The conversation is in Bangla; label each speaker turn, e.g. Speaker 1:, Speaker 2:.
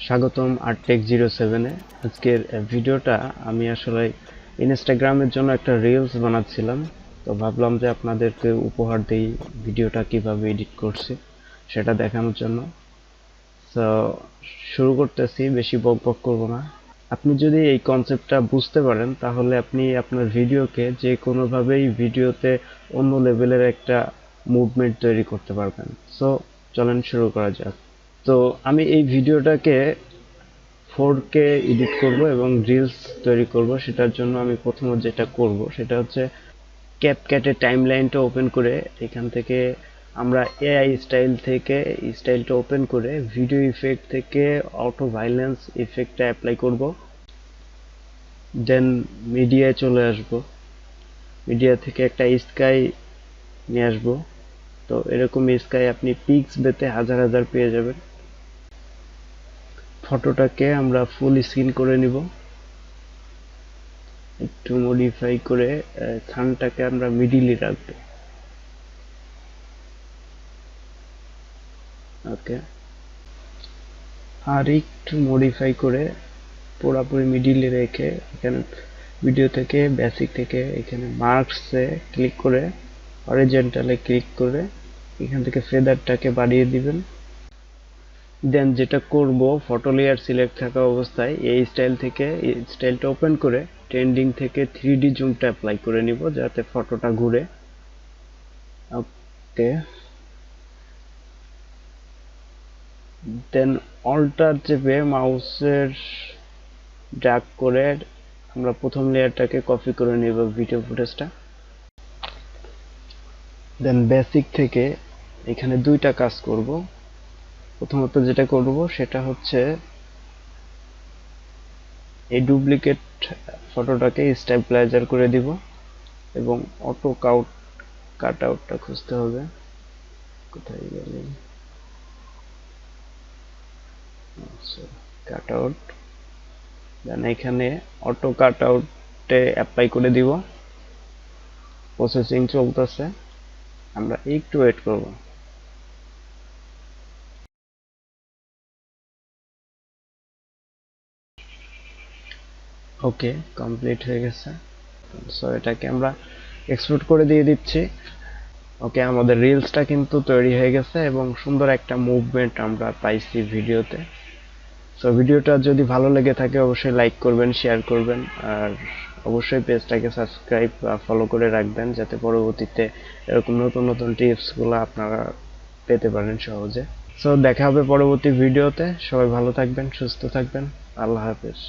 Speaker 1: স্বাগতম আরটেক07 এ। আজকের ভিডিওটা আমি আসলে ইনস্টাগ্রামের জন্য একটা রিলস বানাচ্ছিলাম, তো ভাবলাম যে আপনাদেরকে উপহার দেই ভিডিওটা কিভাবে এডিট করছি সেটা দেখানোর জন্য। তো শুরু করতেছি, বেশি বকবক করব না। আপনি যদি এই কনসেপ্টটা বুঝতে পারেন তাহলে আপনি আপনার ভিডিওকে যে কোনোভাবেই ভিডিওতে অন্য লেভেলের একটা মুভমেন্ট তৈরি করতে পারবেন। সো চলেন শুরু করা যাক। তো আমি এই ভিডিওটাকে 4K এডিট করব এবং রিলস তৈরি করব। সেটার জন্য আমি প্রথমত যেটা করব সেটা হচ্ছে ক্যাপকাটের টাইমলাইনটা ওপেন করে এখান থেকে আমরা এআই স্টাইল থেকে স্টাইলটা ওপেন করে ভিডিও ইফেক্ট থেকে অটো ভাইলেন্স ইফেক্টটা অ্যাপ্লাই করব। দেন মিডিয়ায় চলে আসব, মিডিয়া থেকে একটা স্কাই নিয়ে আসব। তো এরকম স্কাই আপনি পিক্স বেতে হাজার হাজার পেয়ে যাবেন। ফটোটাকে আমরা ফুল স্ক্রিন করে নিব, একটু মডিফাই করে সানটাকে আমরা মিডিলে রাখবো। ওকে, আর একটু মডিফাই করে পুরোপুরি মিডিলে রেখে এখানে ভিডিও থেকে বেসিক থেকে এখানে মার্কসে ক্লিক করে হরিজন্টালে ক্লিক করে এখান থেকে ফেদারটাকে বাড়িয়ে দিবেন। দেন যেটা করব, ফটো লেয়ার সিলেক্ট থাকা অবস্থায় এই স্টাইল থেকে স্টাইলটা ওপেন করে ট্রেন্ডিং থেকে 3D জুমটা অ্যাপ্লাই করে নিব যাতে ফটোটা ঘুরে। ওকে, দেন অল্টার চেপে মাউসের ড্র্যাগ করে আমরা প্রথম লেয়ারটাকে কপি করে নেব ভিডিও ফুটেজটা। দেন বেসিক থেকে এখানে দুইটা কাজ করব। প্রথমত যেটা করব সেটা হচ্ছে এই ডুপ্লিকেট ফটোটাকে স্ট্যাবিলাইজার করে দিব এবং অটো কাট আউটটা খুঁজতে হবে। কোথায় গেল? Cut out. দেন এখানে অটো কাট আউটে অ্যাপ্লাই করে দিব। প্রসেসিং চলতেছে, আমরা একটু ওয়েট করব। ওকে, কমপ্লিট হয়ে গেছে। সো এটাকে আমরা এক্সপোর্ট করে দিয়ে দিচ্ছি। ওকে, আমাদের রিলসটা কিন্তু তৈরি হয়ে গেছে এবং সুন্দর একটা মুভমেন্ট আমরা পাইছি ভিডিওতে। সো ভিডিওটা যদি ভালো লেগে থাকে অবশ্যই লাইক করবেন, শেয়ার করবেন, আর অবশ্যই পেজটাকে সাবস্ক্রাইব বা ফলো করে রাখবেন যাতে পরবর্তীতে এরকম নতুন নতুন টিপসগুলো আপনারা পেতে পারেন সহজে। সো দেখা হবে পরবর্তী ভিডিওতে। সবাই ভালো থাকবেন, সুস্থ থাকবেন। আল্লাহ হাফেজ।